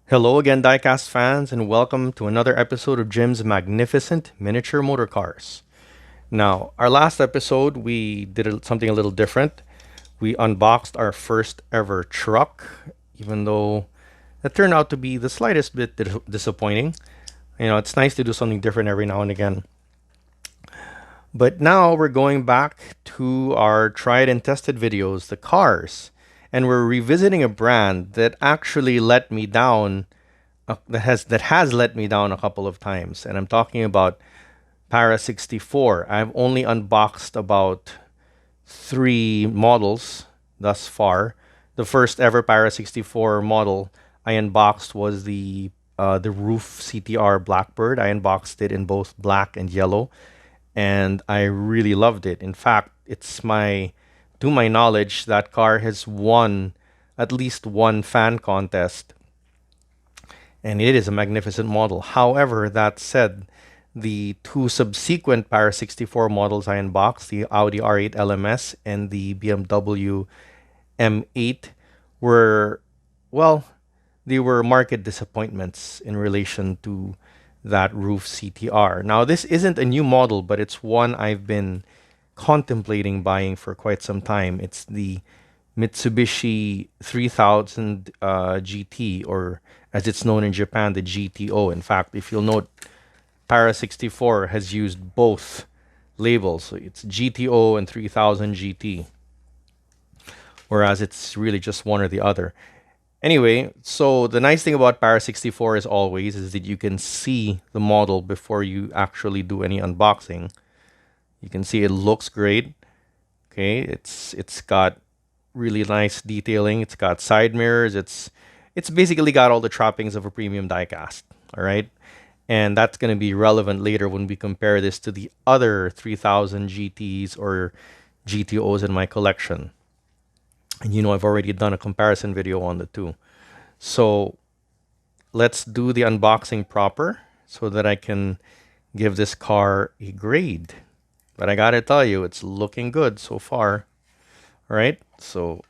Hello again, diecast fans, and welcome to another episode of Jim's Magnificent Miniature Motor Cars. Now, our last episode, we did something a little different. We unboxed our first ever truck, even though it turned out to be the slightest bit disappointing. You know, it's nice to do something different every now and again. But now we're going back to our tried and tested videos, the cars, and we're revisiting a brand that actually let me down, that has let me down a couple of times. And I'm talking about Para64. I've only unboxed about 3 models thus far. The first ever Para64 model I unboxed was the Ruf CTR Blackbird. I unboxed it in both black and yellow, and I really loved it. In fact, to my knowledge, that car has won at least one fan contest, and it is a magnificent model. However, that said, the 2 subsequent Para64 models I unboxed, the Audi R8 LMS and the BMW M8, were, well, they were market disappointments in relation to that Ruf CTR. Now, this isn't a new model, but it's one I've been contemplating buying for quite some time. It's the Mitsubishi 3000 GT, or as it's known in Japan, the GTO. In fact, if you'll note, Para64 has used both labels. So it's GTO and 3000 GT, whereas it's really just one or the other. Anyway, so the nice thing about Para64 as always is that you can see the model before you actually do any unboxing. You can see it looks great. Okay, it's got really nice detailing. It's got side mirrors. It's basically got all the trappings of a premium diecast. All right, and that's going to be relevant later when we compare this to the other 3000 GTs or GTOs in my collection. And you know, I've already done a comparison video on the two. So let's do the unboxing proper so that I can give this car a grade. But I gotta tell you, it's looking good so far. All right, so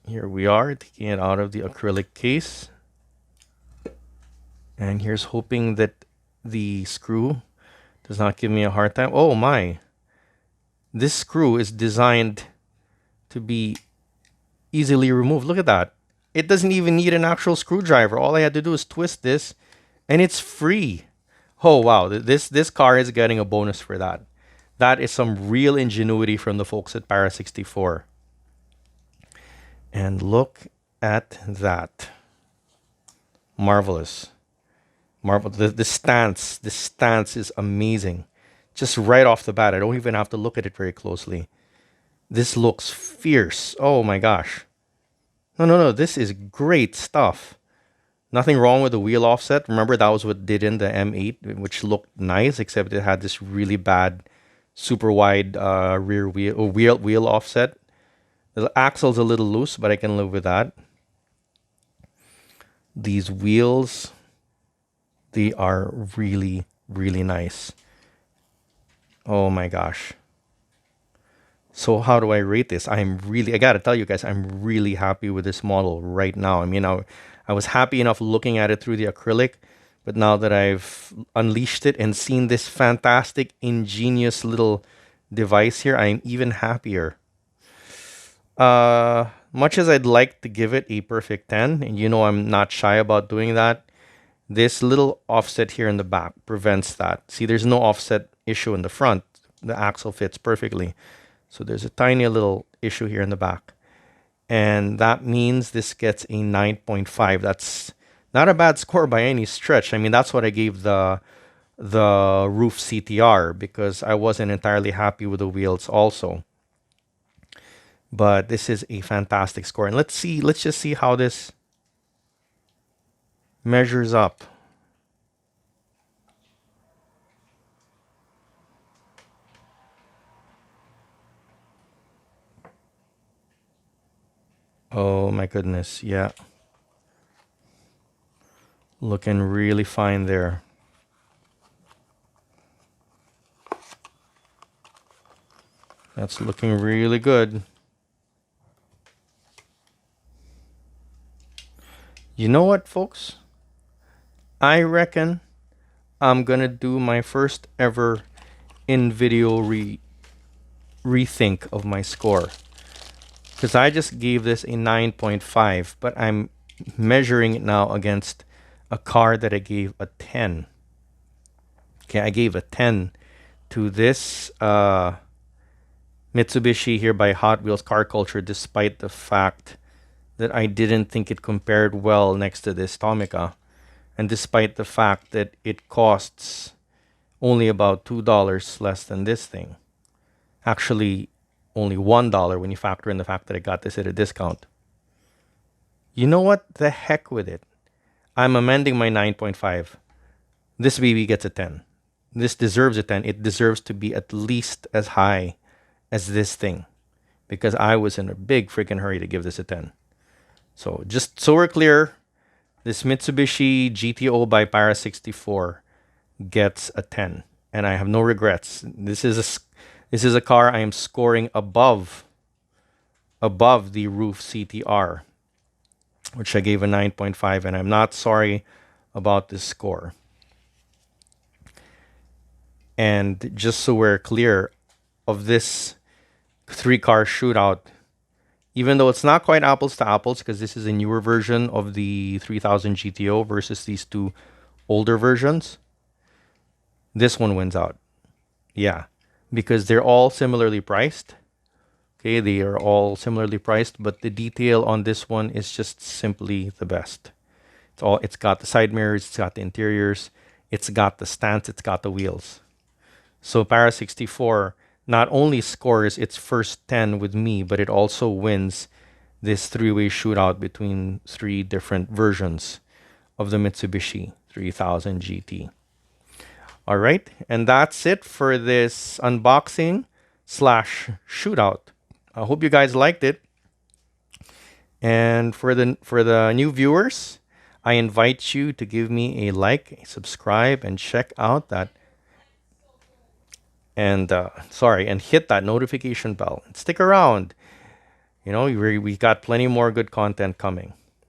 here we are, taking it out of the acrylic case. And here's hoping that the screw does not give me a hard time. Oh my, this screw is designed to be easily removed. Look at that. It doesn't even need an actual screwdriver. All I had to do is twist this and it's free. Oh wow, this car is getting a bonus for that. That is some real ingenuity from the folks at Para64. And look at that. Marvelous. The stance is amazing. Just right off the bat, I don't even have to look at it very closely. This looks fierce. Oh my gosh. No, this is great stuff. Nothing wrong with the wheel offset. Remember, that was what did in the M8, which looked nice, except it had this really bad, super wide rear wheel offset. The axle's a little loose, but I can live with that. These wheels, they are really, really nice. Oh my gosh. So how do I rate this? I gotta tell you guys, I'm really happy with this model right now. I mean, I was happy enough looking at it through the acrylic, but now that I've unleashed it and seen this fantastic, ingenious little device here, I'm even happier. Much as I'd like to give it a perfect 10, and you know I'm not shy about doing that, this little offset here in the back prevents that. See, there's no offset issue in the front. The axle fits perfectly. So there's a tiny little issue here in the back. And that means this gets a 9.5. That's not a bad score by any stretch. I mean, that's what I gave the Ruf CTR because I wasn't entirely happy with the wheels also. But this is a fantastic score. And let's just see how this measures up. Oh my goodness, yeah. Looking really fine there. That's looking really good. You know what, folks? I reckon I'm gonna do my first ever in video rethink of my score, because I just gave this a 9.5, but I'm measuring it now against a car that I gave a 10. Okay, I gave a 10 to this Mitsubishi here by Hot Wheels Car Culture, despite the fact that I didn't think it compared well next to this Tomica, and despite the fact that it costs only about $2 less than this thing. Actually, only $1 when you factor in the fact that I got this at a discount. You know what? The heck with it. I'm amending my 9.5. This baby gets a 10. This deserves a 10. It deserves to be at least as high as this thing, because I was in a big freaking hurry to give this a 10. So just so we're clear, this Mitsubishi GTO by Para64 gets a 10, and I have no regrets. This is a car I am scoring above the Ruf CTR, which I gave a 9.5, and I'm not sorry about this score. And just so we're clear, of this 3-car shootout, even though it's not quite apples to apples, because this is a newer version of the 3000 GTO versus these two older versions, this one wins out. Yeah, because they're all similarly priced. Okay, they are all similarly priced, but the detail on this one is just simply the best. It's got the side mirrors, it's got the interiors, it's got the stance, it's got the wheels. So Para64 not only scores its first 10 with me, but it also wins this 3-way shootout between 3 different versions of the Mitsubishi 3000 GT. All right, and that's it for this unboxing slash shootout. I hope you guys liked it. And for the new viewers, I invite you to give me a like, a subscribe, and check out that and hit that notification bell and stick around. You know, we got plenty more good content coming.